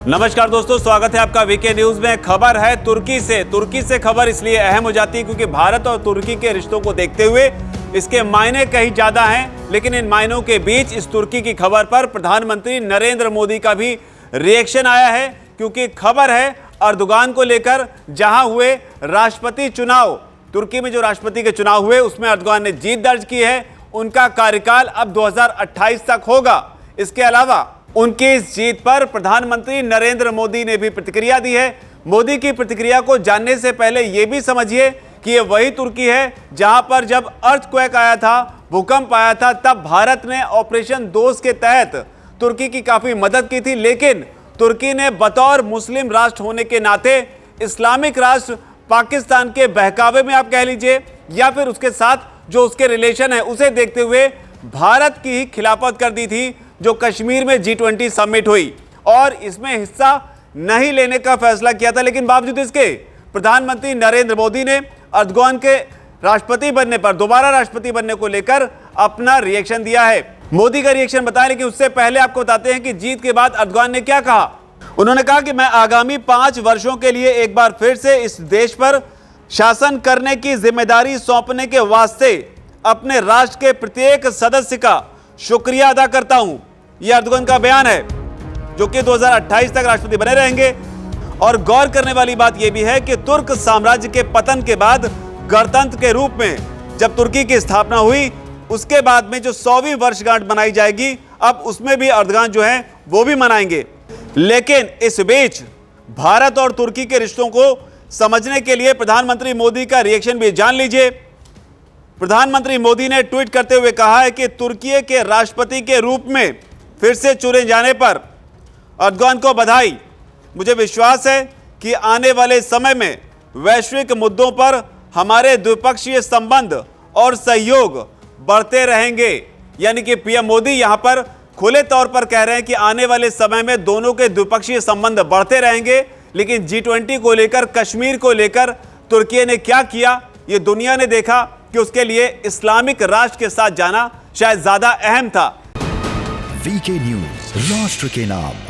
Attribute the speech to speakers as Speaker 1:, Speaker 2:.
Speaker 1: नमस्कार दोस्तों, स्वागत है आपका वीके न्यूज में। खबर है तुर्की से खबर इसलिए अहम हो जाती है क्योंकि भारत और तुर्की के रिश्तों को देखते हुए इसके मायने कहीं ज्यादा हैं। लेकिन इन मायनों के बीच इस तुर्की की खबर पर प्रधानमंत्री नरेंद्र मोदी का भी रिएक्शन आया है, क्योंकि खबर है अर्दोगान को लेकर। जहां हुए राष्ट्रपति चुनाव, तुर्की में जो राष्ट्रपति के चुनाव हुए उसमें अर्दोगान ने जीत दर्ज की है। उनका कार्यकाल अब 2028 तक होगा। इसके अलावा उनकी इस जीत पर प्रधानमंत्री नरेंद्र मोदी ने भी प्रतिक्रिया दी है। मोदी की प्रतिक्रिया को जानने से पहले यह भी समझिए कि यह वही तुर्की है जहां पर जब अर्थक्वेक आया था, भूकंप आया था, तब भारत ने ऑपरेशन दोस्त के तहत तुर्की की काफी मदद की थी। लेकिन तुर्की ने बतौर मुस्लिम राष्ट्र होने के नाते इस्लामिक राष्ट्र पाकिस्तान के बहकावे में आप कह लीजिए या फिर उसके साथ जो उसके रिलेशन है उसे देखते हुए भारत की ही खिलाफत कर दी थी, जो कश्मीर में G20 समिट हुई और इसमें हिस्सा नहीं लेने का फैसला किया था। लेकिन बावजूद इसके प्रधानमंत्री नरेंद्र मोदी ने अर्दोगान के राष्ट्रपति बनने पर, दोबारा राष्ट्रपति बनने को लेकर अपना रिएक्शन दिया है। मोदी का रिएक्शन बताएं, लेकिन उससे पहले आपको बताते हैं कि जीत के बाद अर्दोगान ने क्या कहा। उन्होंने कहा कि मैं आगामी 5 वर्षों के लिए एक बार फिर से इस देश पर शासन करने की जिम्मेदारी सौंपने के वास्ते अपने राष्ट्र के प्रत्येक सदस्य का शुक्रिया अदा करता हूं। यह अर्दोगान का बयान है, जो कि 2028 तक राष्ट्रपति बने रहेंगे। और गौर करने वाली बात यह भी है कि तुर्क साम्राज्य के पतन के बाद गणतंत्र के रूप में जब तुर्की की स्थापना हुई, उसके बाद में जो 100वीं वर्षगांठ मनाई जाएगी, अब उसमें भी अर्दोगान जो है वो भी मनाएंगे। लेकिन इस बीच भारत और तुर्की के रिश्तों को समझने के लिए प्रधानमंत्री मोदी का रिएक्शन भी जान लीजिए। प्रधानमंत्री मोदी ने ट्वीट करते हुए कहा है कि तुर्की के राष्ट्रपति के रूप में फिर से चुने जाने पर अर्दोगान को बधाई। मुझे विश्वास है कि आने वाले समय में वैश्विक मुद्दों पर हमारे द्विपक्षीय संबंध और सहयोग बढ़ते रहेंगे। यानी कि पीएम मोदी यहां पर खुले तौर पर कह रहे हैं कि आने वाले समय में दोनों के द्विपक्षीय संबंध बढ़ते रहेंगे। लेकिन G20 को लेकर, कश्मीर को लेकर तुर्की ने क्या किया, ये दुनिया ने देखा कि उसके लिए इस्लामिक राष्ट्र के साथ जाना शायद ज्यादा अहम था।
Speaker 2: वीके न्यूज, राष्ट्र के नाम।